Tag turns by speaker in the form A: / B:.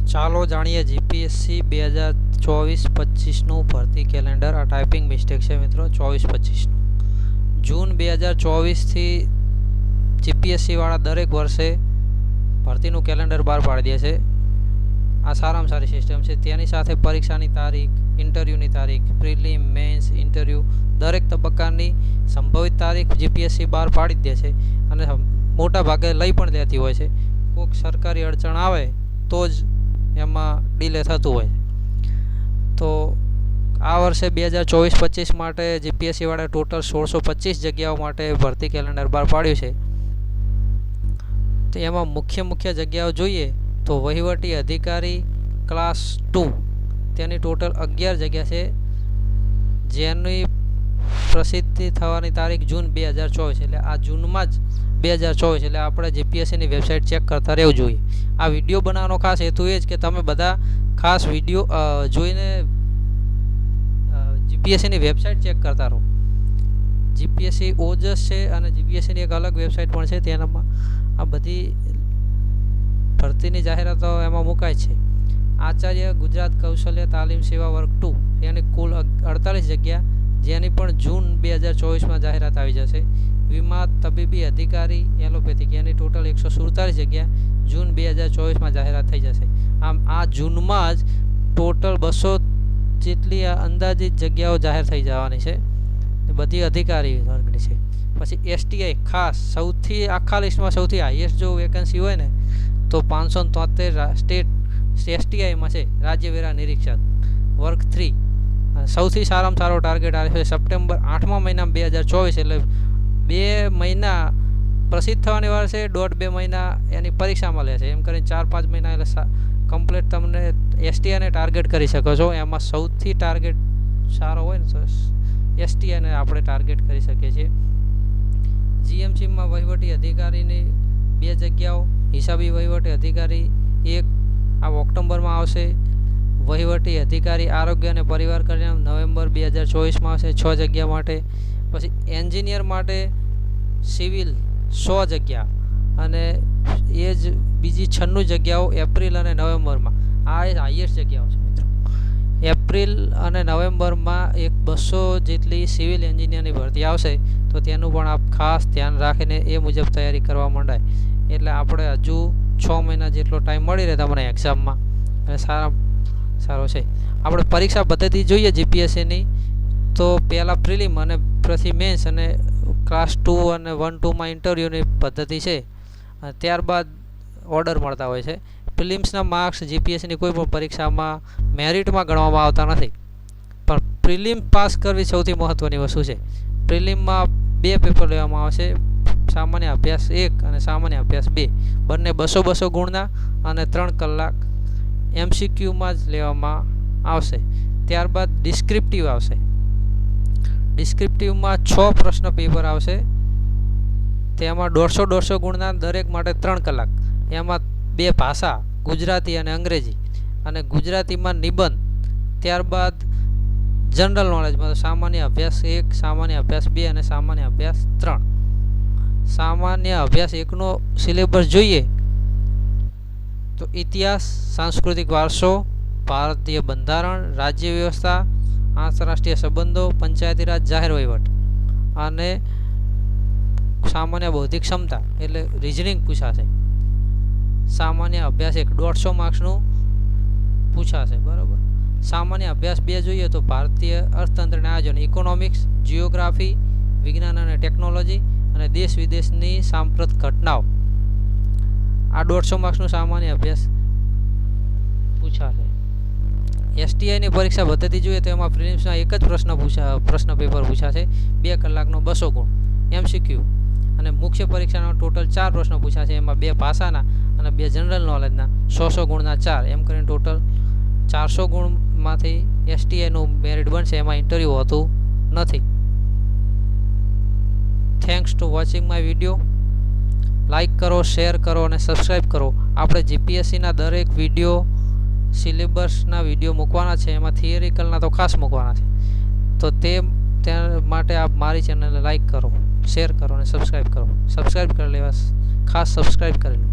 A: ચાલો જાણીએ જીપીએસસી 2024-25નું ભરતી કેલેન્ડર. આ ટાઈપિંગ મિસ્ટેક છે મિત્રો, 24-25નું. જૂન 2024થી જીપીએસસી વાળા દરેક વર્ષે ભરતીનું કેલેન્ડર બહાર પાડી દે છે. આ સારામાં સારી સિસ્ટમ છે. તેની સાથે પરીક્ષાની તારીખ, ઇન્ટરવ્યૂની તારીખ, પ્રિલિમ, મેન્સ, ઇન્ટરવ્યૂ દરેક તબક્કાની સંભવિત તારીખ જીપીએસસી બહાર પાડી દે છે અને મોટા ભાગે લઈ પણ દેતી હોય છે. કોઈક સરકારી અડચણ આવે તો જ એમાં ડિલે થતું હોય. તો આ વર્ષે 2024-25 માટે જીપીએસસી વાળા ટોટલ 1625 જગ્યાઓ માટે ભરતી કેલેન્ડર બહાર પાડ્યું છે. તો એમાં મુખ્ય જગ્યાઓ જોઈએ તો વહીવટી અધિકારી ક્લાસ 2 તેની ટોટલ 11 જગ્યા છે, જેની પ્રસિદ્ધિ થવાની તારીખ જૂન 2024. એટલે આ જૂનમાં જ 2024, એટલે આપણે જીપીએસસીની વેબસાઇટ ચેક કરતા રહેવું જોઈએ. આ વિડીયો બનાવવાનો ખાસ હેતુ એ જ કે તમે બધા ખાસ વિડીયો જોઈને જીપીએસસીની વેબસાઇટ ચેક કરતા રહો. જીપીએસસી ઓજસ છે અને જીપીએસસીની એક અલગ વેબસાઇટ પણ છે, તેનામાં આ બધી ભરતીની જાહેરાતો એમાં મુકાય છે. આચાર્ય ગુજરાત કૌશલ્ય તાલીમ સેવા વર્ગ 2 એની કુલ 48 જગ્યા, જેની પણ જૂન 2024માં જાહેરાત આવી જશે. વીમા તબીબી અધિકારી એલોપેથિક એની ટોટલ 147 જગ્યા જૂન 2024માં જાહેરાત થઈ જશે. આમ આ જૂનમાં જ ટોટલ 200 જેટલી અંદાજિત જગ્યાઓ જાહેર થઈ જવાની છે. બધી અધિકારી વર્ગની છે. પછી એસટીઆઈ ખાસ સૌથી આખા લિસ્ટમાં સૌથી હાઈએસ્ટ જો વેકન્સી હોય ને તો 573 સ્ટેટ એસટીઆઈમાં છે. રાજ્યવેરા નિરીક્ષક વર્ગ 3 સૌથી સારામાં સારો ટાર્ગેટ આવે છે સપ્ટેમ્બર 8મા મહિનામાં 2024. એટલે 2 મહિના પ્રસિદ્ધ થવાની વાર છે, 1.5-2 મહિના એની પરીક્ષામાં લે છે. એમ કરીને 4-5 મહિના એટલે કમ્પ્લીટ તમને એસટીઆઈને ટાર્ગેટ કરી શકો છો. એમાં સૌથી ટાર્ગેટ સારો હોય ને તો એસટીઆઈને આપણે ટાર્ગેટ કરી શકીએ છીએ. જીએમસીમાં વહીવટી અધિકારીની 2 જગ્યાઓ, હિસાબી વહીવટી અધિકારી 1 આ ઓક્ટોબરમાં આવશે. વહીવટી અધિકારી આરોગ્ય અને પરિવાર કલ્યાણ નવેમ્બર 2024માં આવશે 6 જગ્યા માટે. પછી એન્જિનિયર માટે સિવિલ 100 જગ્યા અને એ જ બીજી 96 જગ્યાઓ એપ્રિલ અને નવેમ્બરમાં. આ હાઈએસ્ટ જગ્યાઓ છે મિત્રો. એપ્રિલ અને નવેમ્બરમાં 200 જેટલી સિવિલ એન્જિનિયરની ભરતી આવશે. તો તેનું પણ આપ ખાસ ધ્યાન રાખીને એ મુજબ તૈયારી કરવા માંડાય. એટલે આપણે હજુ 6 મહિના જેટલો ટાઈમ મળી રહે તમને એક્ઝામમાં, અને સારો છે. આપણે પરીક્ષા પદ્ધતિ જોઈએ જીપીએસસીની તો પહેલાં પ્રિલિમ અને પછી મેન્સ અને ક્લાસ 2 અને 1-2માં ઇન્ટરવ્યૂની પદ્ધતિ છે. ત્યારબાદ ઓર્ડર મળતા હોય છે. પ્રિલિમ્સના માર્ક્સ જીપીએસસીની કોઈ પણ પરીક્ષામાં મેરિટમાં ગણવામાં આવતા નથી, પણ પ્રિલિમ પાસ કરવી સૌથી મહત્ત્વની વસ્તુ છે. પ્રિલિમમાં 2 પેપર લેવામાં આવશે, સામાન્ય અભ્યાસ 1 અને સામાન્ય અભ્યાસ 2, બંને 200 ગુણના અને 3 કલાક એમસીક્યુમાં જ લેવામાં આવશે. ત્યારબાદ ડિસ્ક્રિપ્ટિવ આવશે. ડિસ્ક્રિપ્ટિવમાં 6 પ્રશ્ન પેપર આવશે. તેમાં 150 ગુણના દરેક માટે 3 કલાક. એમાં 2 ભાષા, ગુજરાતી અને અંગ્રેજી, અને ગુજરાતીમાં નિબંધ. ત્યારબાદ જનરલ નોલેજમાં સામાન્ય અભ્યાસ 1, સામાન્ય અભ્યાસ 2 અને સામાન્ય અભ્યાસ 3. સામાન્ય અભ્યાસ 1નો સિલેબસ જોઈએ તો ઇતિહાસ, સાંસ્કૃતિક વારસો, ભારતીય બંધારણ, રાજ્ય વ્યવસ્થા, આંતરરાષ્ટ્રીય સંબંધો, પંચાયતી રાજ, જાહેર વહીવટ અને સામાન્ય બૌદ્ધિક ક્ષમતા એટલે રિઝનિંગ પૂછાશે. સામાન્ય અભ્યાસ 150 માર્ક્સનું પૂછાશે, બરાબર. સામાન્ય અભ્યાસ 2 જોઈએ તો ભારતીય અર્થતંત્રના આયોજન, ઇકોનોમિક્સ, જિયોગ્રાફી, વિજ્ઞાન અને ટેકનોલોજી અને દેશ વિદેશની સાંપ્રત ઘટનાઓ. આ 150 માર્ક્સનું સામાન્ય અભ્યાસ પૂછાશે. એસટીઆઈની પરીક્ષા પદ્ધતિ જોઈએ તો એમાં પ્રિલિમ્સના એક જ પ્રશ્ન પેપર પૂછાશે, 2 કલાકનો 200 ગુણ એમસીક્યુ, અને મુખ્ય પરીક્ષાના ટોટલ 4 પ્રશ્નો પૂછાશે. એમાં 2 ભાષાના અને 2 જનરલ નોલેજના 100 ગુણના 4, એમ કરીને ટોટલ 400 ગુણમાંથી એસટીઆઈનું મેરિટ બનશે. એમાં ઇન્ટરવ્યૂ હોતું નથી. Thanks to watching my video. Like કરો, શેર કરો અને સબસ્ક્રાઈબ કરો. આપણે જીપીએસસીના દરેક વિડીયો સિલેબસના વિડીયો મૂકવાના છે, એમાં થિયરિકલના તો ખાસ મૂકવાના છે. તો તે માટે આપ મારી ચેનલને લાઈક કરો, શેર કરો અને સબસ્ક્રાઈબ કરો. સબસ્ક્રાઈબ કરી લેવા ખાસ સબસ્ક્રાઈબ કરી લો.